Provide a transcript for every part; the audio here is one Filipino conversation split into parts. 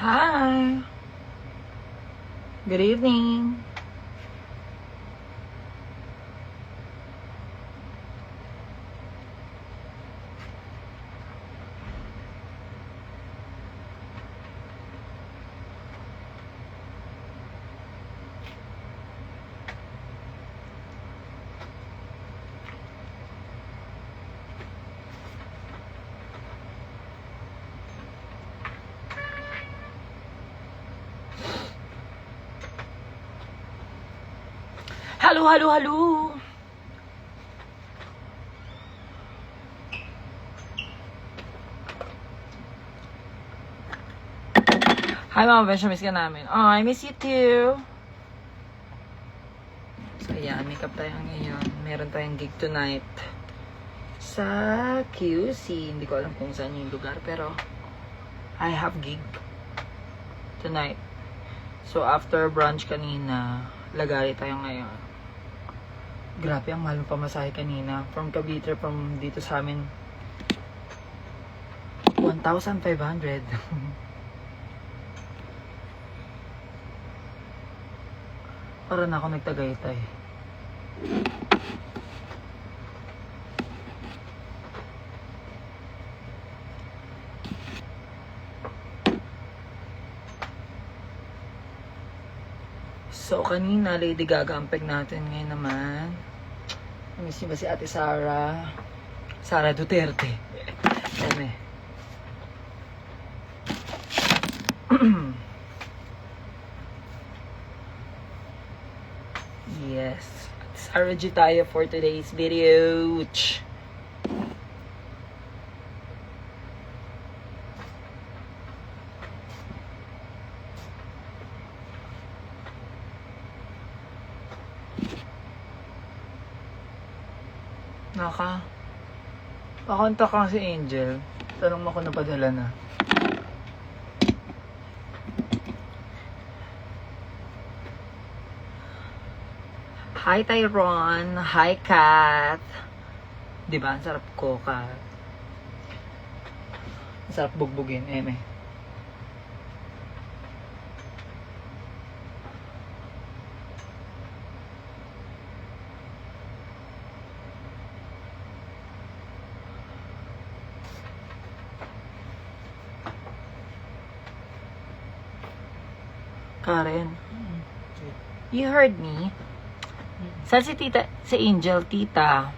Hi. Good evening. Halo, halo, halo. Hi, Mama Besh. Miss ka namin. Oh, I miss you too. So, ayan. Makeup tayo ngayon. Meron tayong gig tonight sa QC. Hindi ko alam kung saan yung lugar, pero I have gig tonight. So, after brunch kanina, lagari tayo ngayon. Grabe, ang mahal ng pamasahe kanina. From Cavite, from dito sa amin, 1,500. Para na ako nagtagaytay. So, kanina, Lady Gaga ang peg natin. Ngayon naman, namiss niyo ba si Ate Sara? Sara Duterte. Eme. Yes. Ate Sara G tayo for today's video. Pakanta ka si Angel. Tanong mo kung napadala na. Hi, Tyron. Hi, Kat. Diba? Ang sarap ko, Kat. Ang sarap bugbugin, Eme. Karen, you heard me? Saan si tita, si Angel, tita?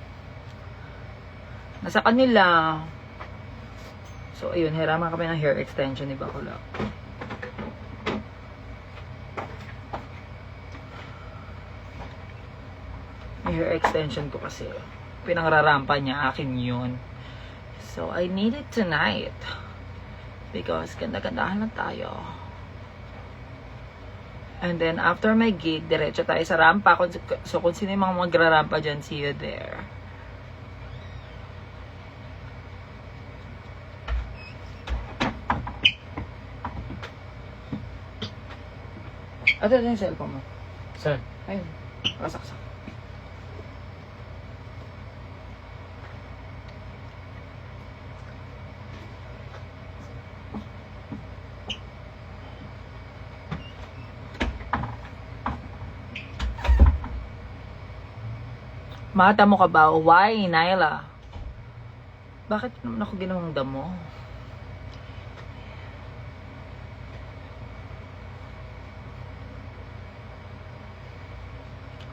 Nasa kanila. So, ayun, hiraman kami ng hair extension ni Bakula. May hair extension ko kasi. Pinangrarampa niya, akin yun. So, I need it tonight. Because ganda-gandahan lang tayo. And then, after my gig, diretso tayo sa rampa. So, kung sino yung mga magrarampa dyan, see you there. Ito yung cellphone mo. Saan? Ayun. Kasaksak. Mata mo ka ba? Why, Nyla? Bakit naman ako ginawang damo?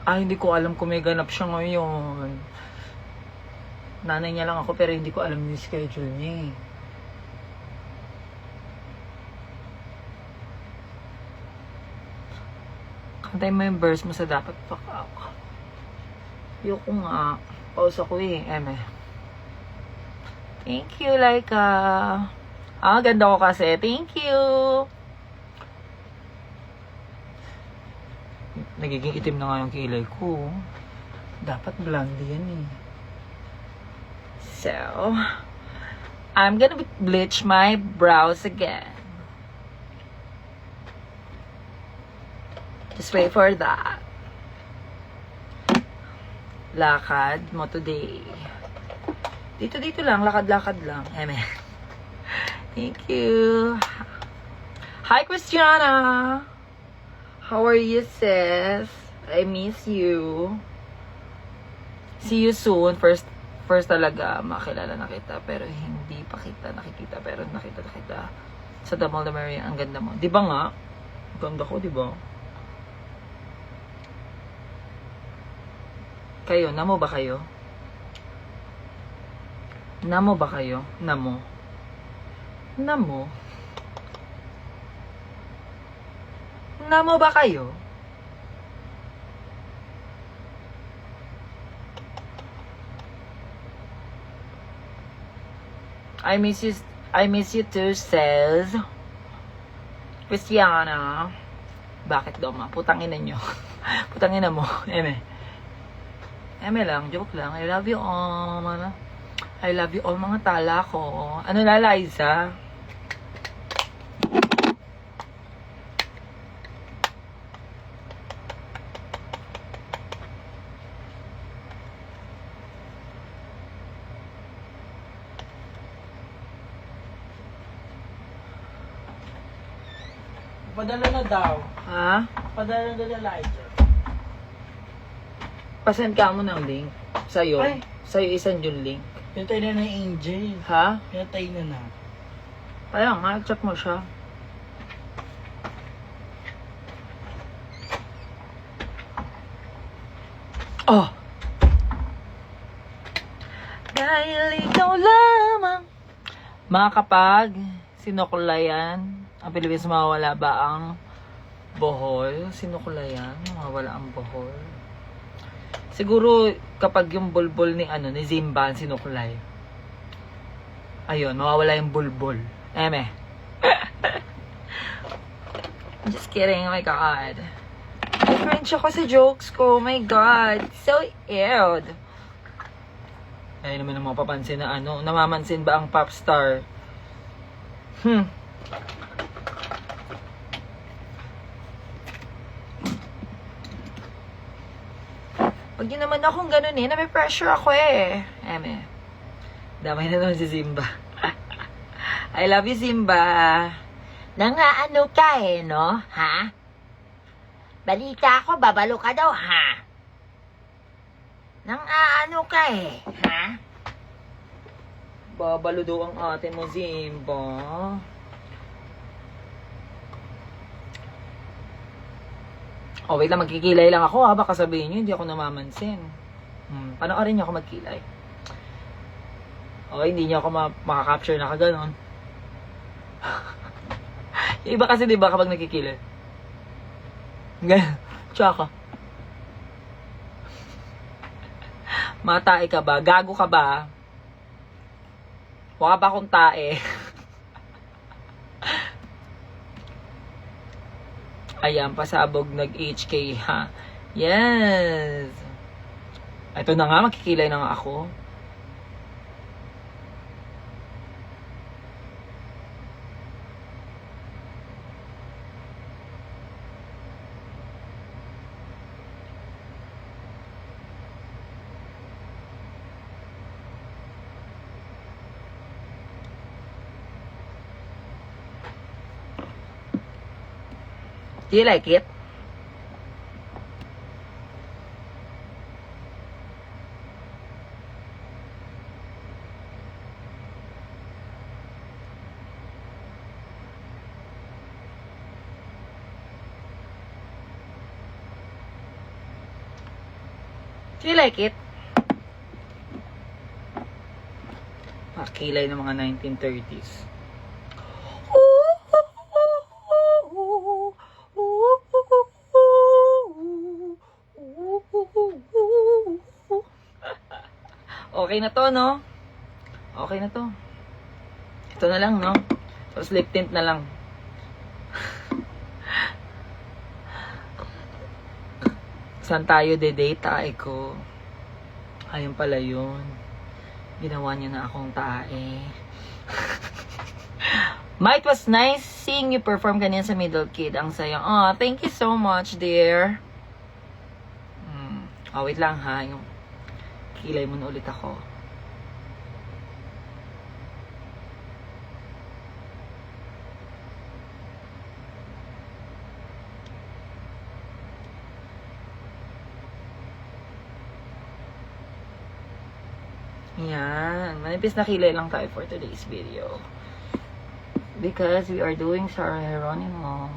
Hindi ko alam kung may ganap siya ngayon. Nanay niya lang ako pero hindi ko alam yung schedule niya eh. Kantay mo yung verse mo sa Dapat Pakak. Yoko nga. Pause ako eh. Eme. Thank you, Laika. Ganda ko kasi. Thank you. Nagiging itim na nga yung kilay ko. Dapat blonde yan eh. So, I'm gonna bleach my brows again. Just wait for that. Lakad mo today. Dito lang. Lakad-lakad lang. Eme. Thank you. Hi, Christiana! How are you, sis? I miss you. See you soon. First talaga, makilala na kita. Pero hindi pa kita nakikita. Pero nakita kita sa The Mall of Maria. Ang ganda mo. Di ba nga? Ganda ko, di ba? Kayo, namo ba kayo? Namo ba kayo? Namo. Namo. Namo ba kayo? I miss you too, says Christiana. Bakit daw ma? Putangin nyo. Putangin na mo. Eme lang, joke lang. I love you all. I love you all mga tala ko. Ano na, Liza? Padala na daw. Ha? Padala na Liza. Pasend ka mo ng link. Sa'yo. Ay. Sa'yo isend yung link. Pinatay na Angel. Ha? Pinatay na. Kaya nga, check mo siya. Oh! Dahil ikaw lamang. Mga kapag sinukulayan, ang Pilipinas mawawala ba ang bohol? Sinukulayan, mawawala ang bohol. Siguro kapag yung bulbul ni Zimba ang sinukulay. Ayun, mawawala yung bulbul. Eme. Just kidding, oh my God. Cringe ako sa jokes ko, oh my God. So weird. Ayun naman ang mapapansin na namamansin ba ang pop star? Pag yun naman akong ganun nape-pressure ako Eme. Damay na naman si Simba. I love you, Simba. Nangaano ka no? Ha? Balita ko, babalo ka daw, ha? Nangaano ka ha? Babalo daw ang ate mo, Simba. Oh, wait lang, magkikilay lang ako baka sabihin nyo, hindi ako namamansin. Panoorin nyo ako magkilay. Okay, hindi nyo ako makaka-capture na kaganon. Yung iba kasi diba kapag nagkikilay. Ganyan, tsaka. Matae ka ba? Gago ka ba? Waka ba akong tae? Ayan, pasabog nag-HK ha. Yes. Ito na nga, makikilay na nga ako. Do you like it? Do you like it? Makilay ng mga 1930s. Okay na to, no? Okay na to. Ito na lang, no? Tapos lip tint na lang. Saan tayo de-date, tae ko? Ayun pala yun. Ginawa niya na akong tae. Ma, it was nice seeing you perform kanina sa Middle Kid. Ang saya. Oh, thank you so much, dear. Oh, wait lang ha. Yung kilay mo na ulit ako. Ayan. Manipis na kilay lang tayo for today's video. Because we are doing Sarah Geronimo.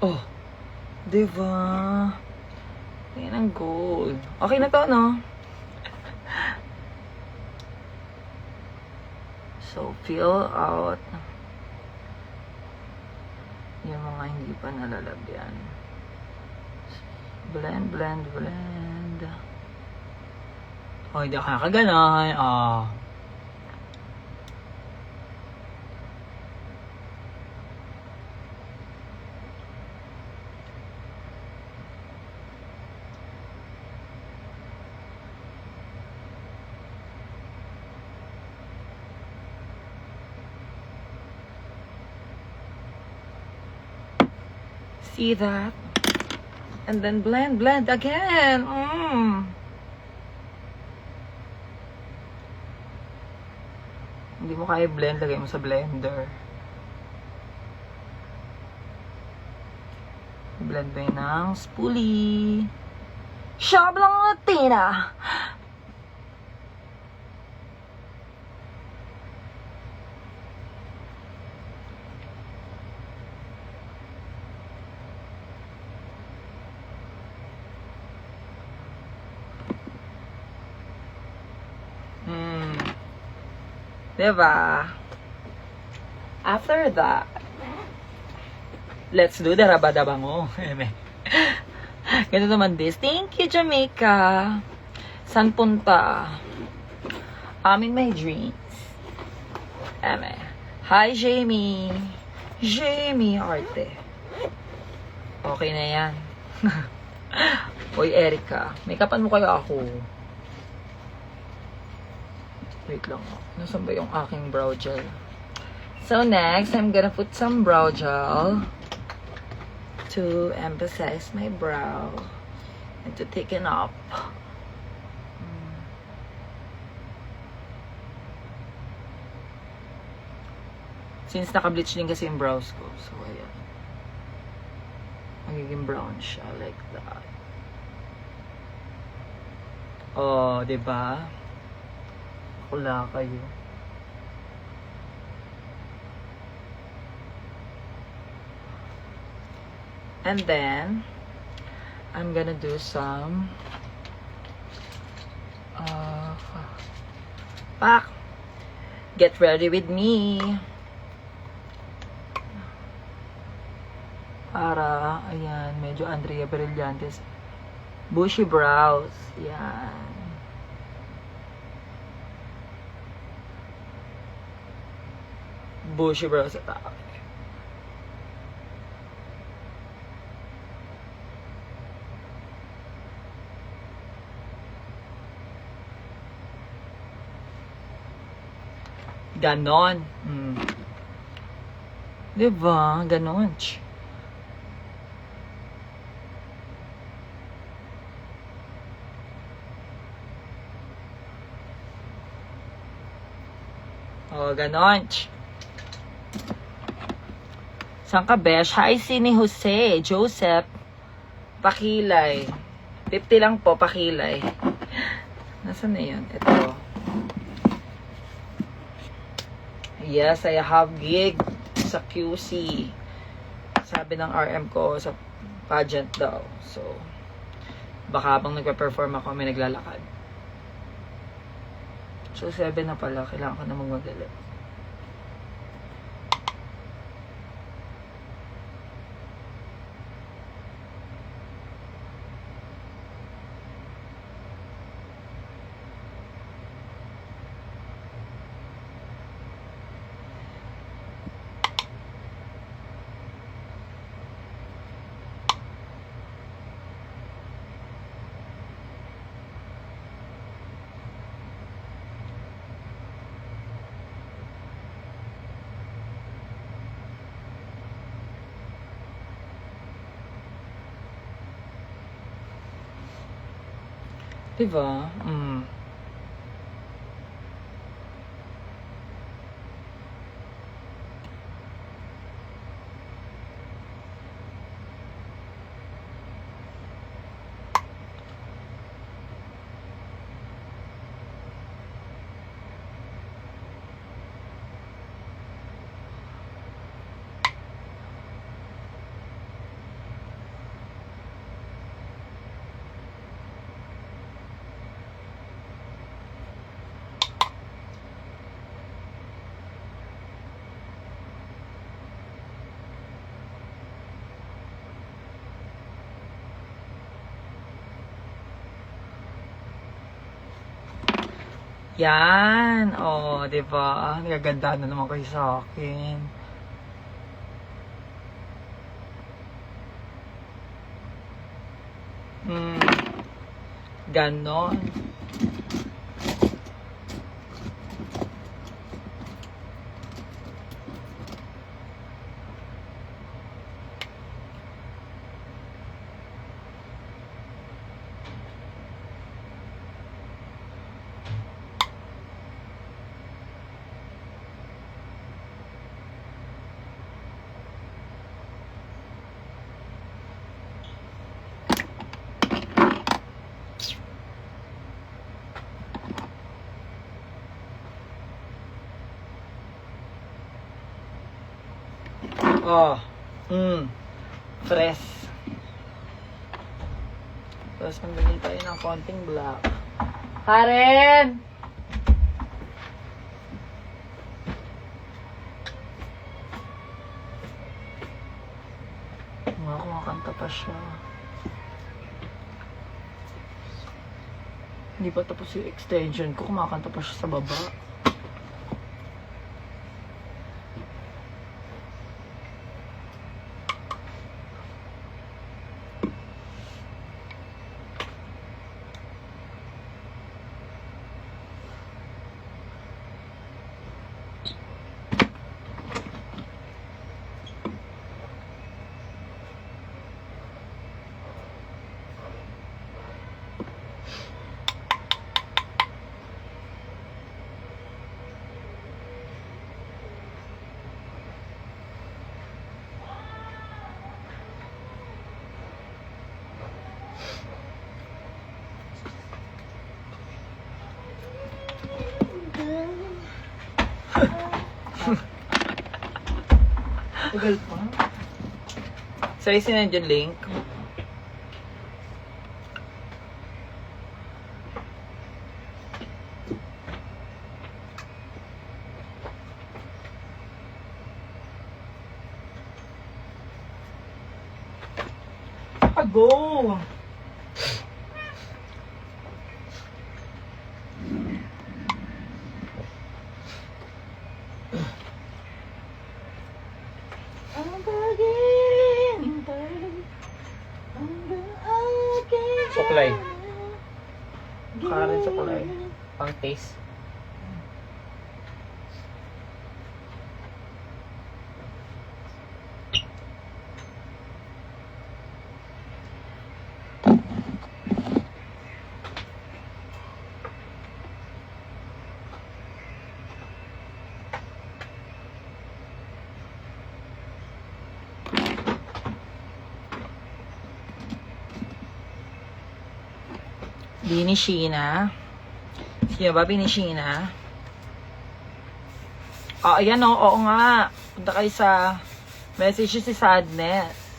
Oh, diba? Yan ang goal. Okay na to, no? So, fill out yung mga hindi pa nalalagyan. Blend, blend, blend. Oh, hindi ako nakaganon. Oh. See that? And then blend, blend again. Hindi mo kaya blend, lagay mo sa blender. Blend mo yun ng spoolie. Shablang Latina. Diba? After that, let's do the rabadabango. Ganito naman this. Thank you, Jamaica. San punta? I'm in my dreams. Hi, Jamie. Jamie Arte. Okay na yan. Oy, Erica. Make-upan mo kaya ako. Wait lang. Nasaan ba yung aking brow gel? So next, I'm gonna put some brow gel to emphasize my brow and to thicken up. Since naka-bleach din kasi yung brows ko. So, ayan. Magiging brown siya like that. Oh, diba? Wala kayo. And then, I'm gonna do some get ready with me. Para, ayan, medyo Andrea Brillantes. Bushy brows. Yan. Bushy brows sa taas. Ganon. Diba? Ganon. Oh, ganon. Saan ka, besh? Hi, Sini Jose. Joseph. Pakilay. 50 lang po, pakilay. Nasaan na yun? Ito. Yes, I have gig sa QC. Sabi ng RM ko sa pageant daw. So, baka habang nagpa-perform ako, may naglalakad. So, 7 na pala. Kailangan ko na magmadali. Diba? Yan. Oh, diba? Nagaganda na naman kayo sa akin. Ganon. Oh, fresh. Tapos magbili tayo ng konting black. Karen! Kumakanta pa siya. Hindi pa tapos yung extension ko. Kumakanta pa siya sa baba. Tagal pa. So, isinend yung link. Go! Suklay. Karen sa kulay. Pang taste. Bini Sheena. Sino ba Bini Sheena? Oh, ayan o. Oo nga. Punta kayo sa message si Sadness.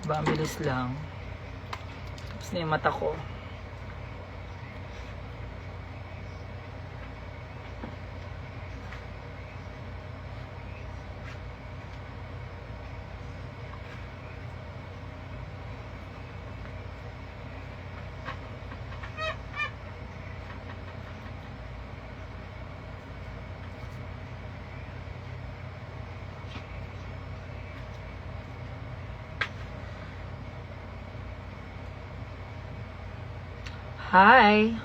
Diba, ang bilis lang. Tapos na yung mata ko. Hi!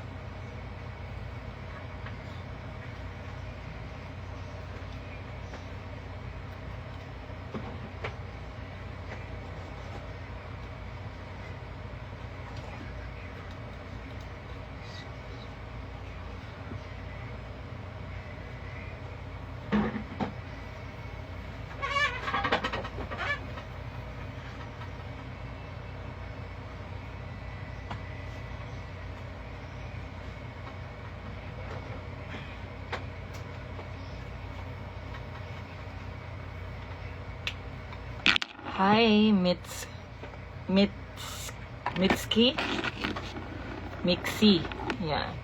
Hi, Mitski? Mixi. Yan.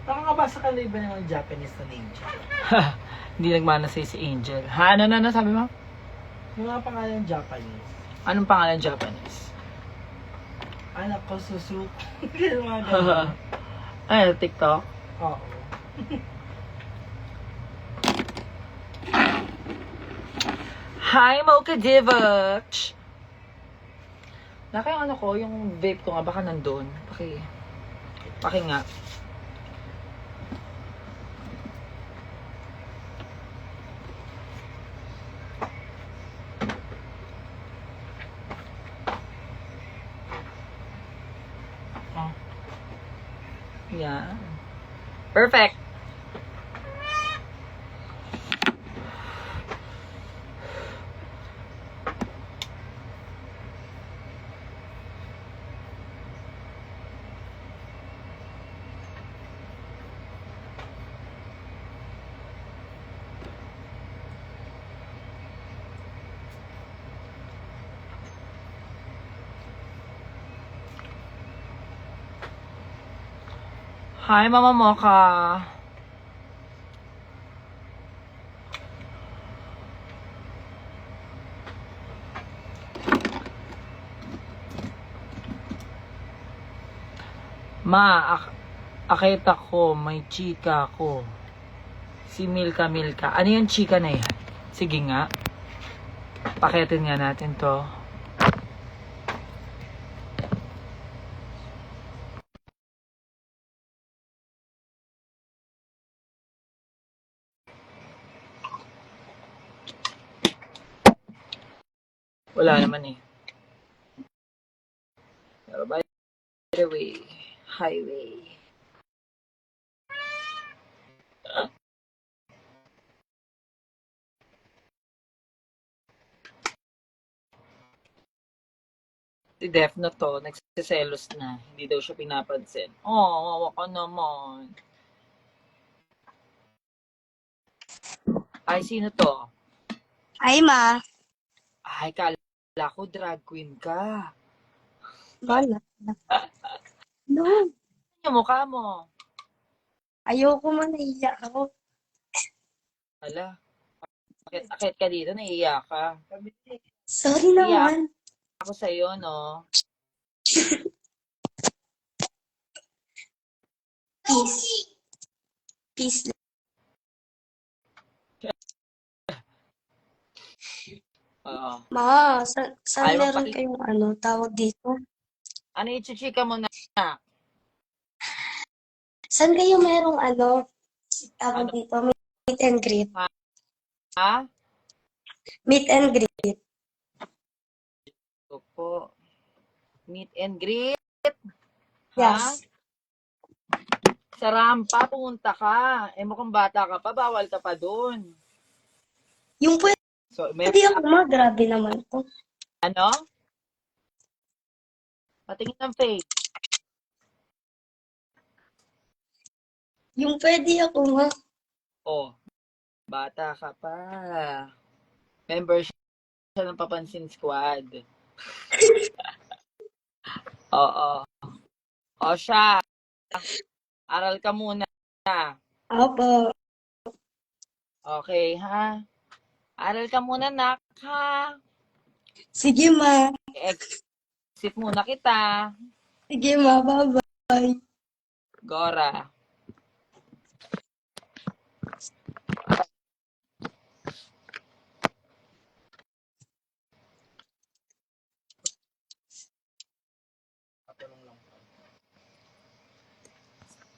Nakakabasa ka na iba ng Japanese na name siya. Hindi nagmana si Angel. Ha? Ano sabi mo? Yung mga pangalan Japanese. Anong pangalan Japanese? Anak ko, Susu. Yung mga ganun. Ay, TikTok? Oo. Hi, Mocha Divach! Naka yung ano ko, yung vape ko nga, baka nandun. Paki nga. Oh. Yeah. Perfect! Hi, Mama Mocha. Akita ko, may chika ko. Si Milka. Ano yung chika na yan? Sige nga. Paketin nga natin to. Wala naman eh. Pero by the way, highway. Si Def na to, nagsiselos na. Hindi daw siya pinapansin. Oh, wawa ka naman. Ay, sino to? Ay, ma. Ay, kala ko drag queen ka. Wala. No. Yung mukha mo. Ayoko man, naiiyak ako. Ala, akit ka dito, naiiyak ka. Sorry Iyak naman. ako sa'yo, no? Peace. Peace. Oo. Ma, saan Ayaw meron kayong tawag dito? Ano yung chichika mo na? Saan kayo merong tawag Ano? dito? Meet and greet. Ha? Meet and greet. Ito po. Meet and greet? Ha? Yes. Sa rampa, pumunta ka. Eh, mukhang bata ka pa, bawal ka pa dun. Yung pwede So, may ako, ma. Grabe naman to. ano? Patingin ng face. Yung pwede ako, ma. Oh, bata ka pa. Membership siya ng Papansin Squad. Oo. O siya, aral ka muna. Opo. Okay, ha? Aral ka muna, nak, ha? Sige, ma. Exit muna kita. Sige, ma. Bye-bye. Gora.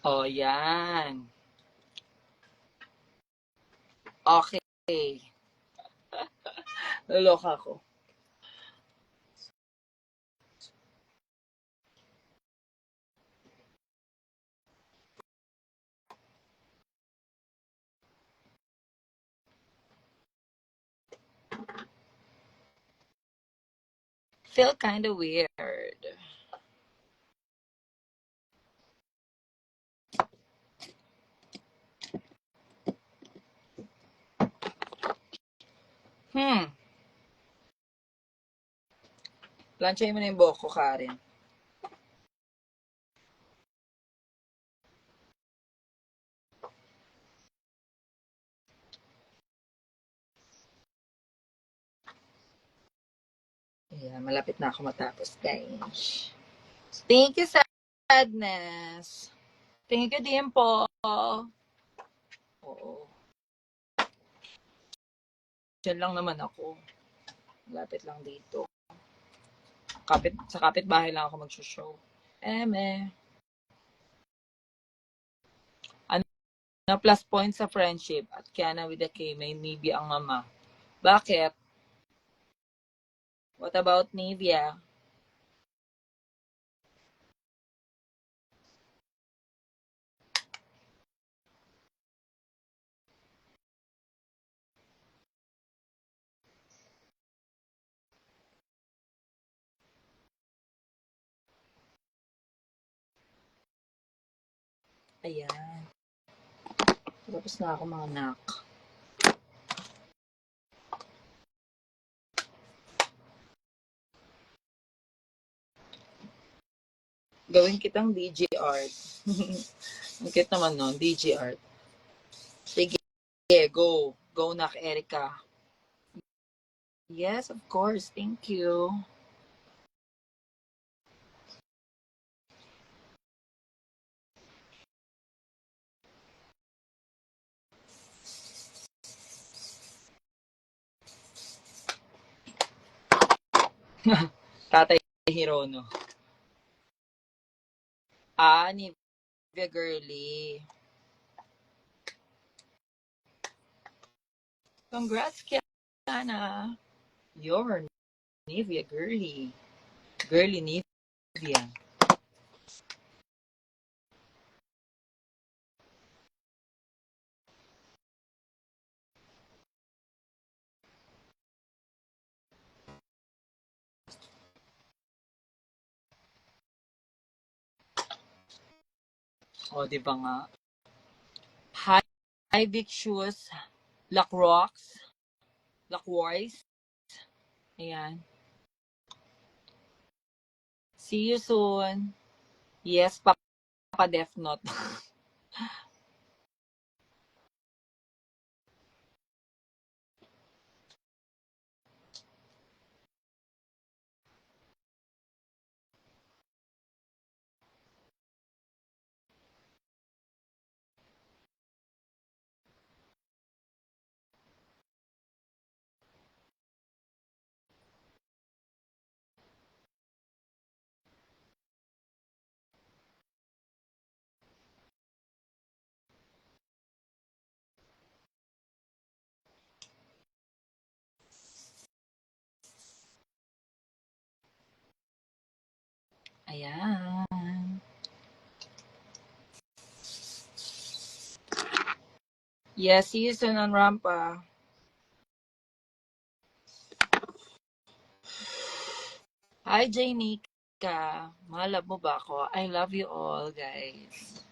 O, yan. Okay. Loloka ko. Feel kind of weird. Planchay mo na yung buhok ko, Karen. Ayan, malapit na ako matapos, guys. Thank you, Sadness. Thank you din po. Oo. Diyan lang naman ako. Malapit lang dito. Sa kapitbahay lang ako mag-show. Ano plus point sa friendship at Kiana with the K, may Nivea ang mama. Bakit? What about Nivea? Ayan. Tapos na ako, mga anak. Gawin kitang DJ art. Ang cute naman nun, DJ art. Sige, go. Go, nak, Erica. Yes, of course. Thank you. Tatay Hirono. Nivea Girly. Congrats, Kiana. You're Nivea Girly. Girly Nivea. O, di ba nga? High Vic Shoes. Lacroix. Ayan. See you soon. Yes, Papa Def Note. Ayan. Yes, see you soon on Rampa. Hi, Jainika. Mahalap mo ba ako? I love you all, guys.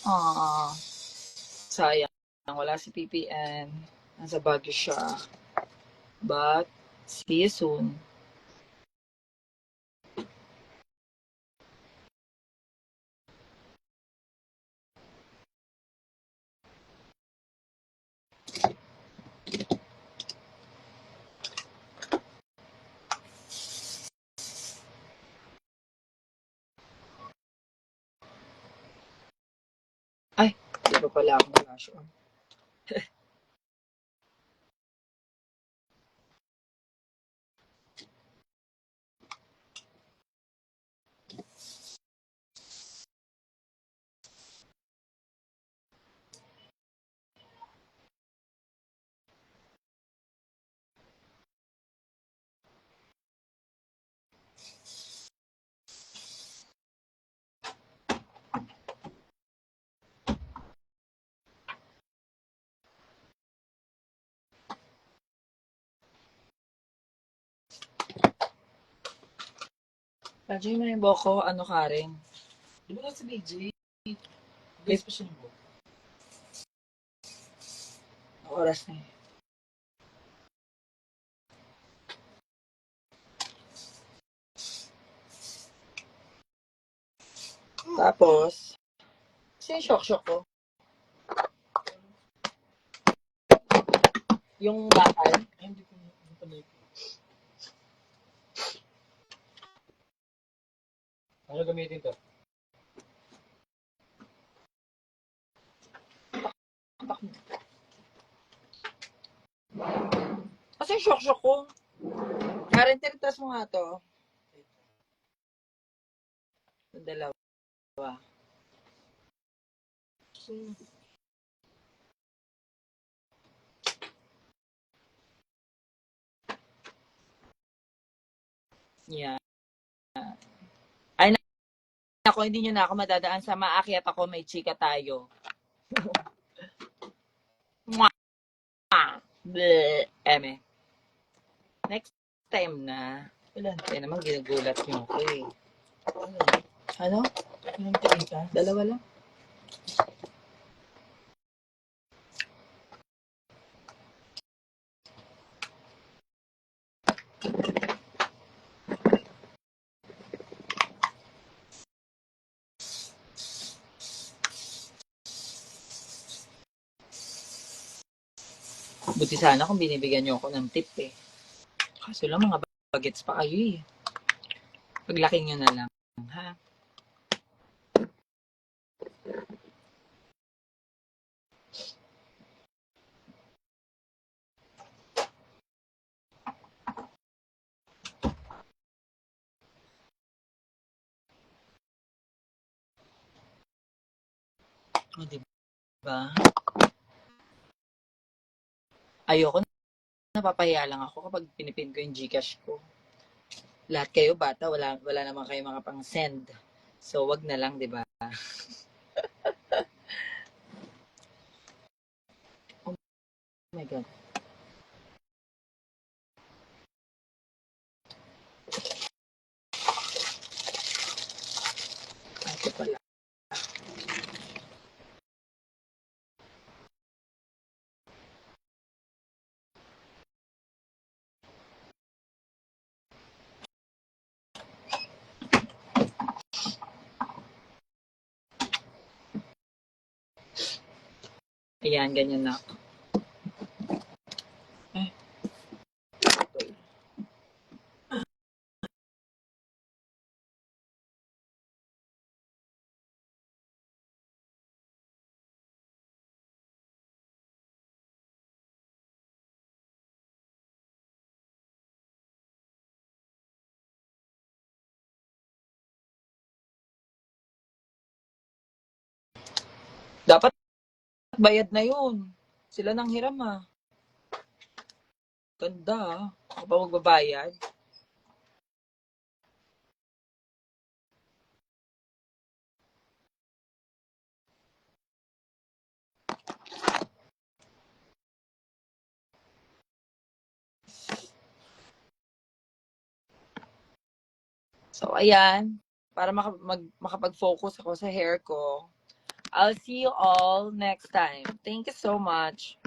Aww. Sayang. Wala si PPN. Nasa Baguio siya. But, see you soon. Ay, di pa pala ako nag-flash on. Radyo mo yung boko, ano ka rin? Di ba si BJ? Guys pa siya mo. Oras na eh. Tapos, kasi yung shock ko. Yung bakal. Ay, hindi ko pala. Ano gamitin to? Kasi yung shock ko. Karen, tiritas mo nga to. Yung dalawa. Yan. Ay, ako, hindi nyo na ako madadaan sa maakyat ako, may chika tayo. Mwah! Bleh. Eme. Next time na. Ilan? Kaya naman ginugulat nyo ako eh. Ano? Ilang tirita? Dalawa lang. Buti sana kung binibigyan nyo ako ng tip eh. Kaso lang mga bagets pa kayo eh. Paglaki nyo na lang. Ha? O, diba? Ayoko, napapahiya lang ako kapag pinipin ko yung Gcash ko. Lahat kayo bata, wala naman kayo mga pang-send. So, wag na lang, di ba? Oh my God. Ito pala. Ayan, ganyan na. Eh. Dapat bayad na yun. Sila nang hiram ah. Ganda ah. Ako pa magbabayad. So, ayan. Para makapag-focus ako sa hair ko, I'll see you all next time. Thank you so much.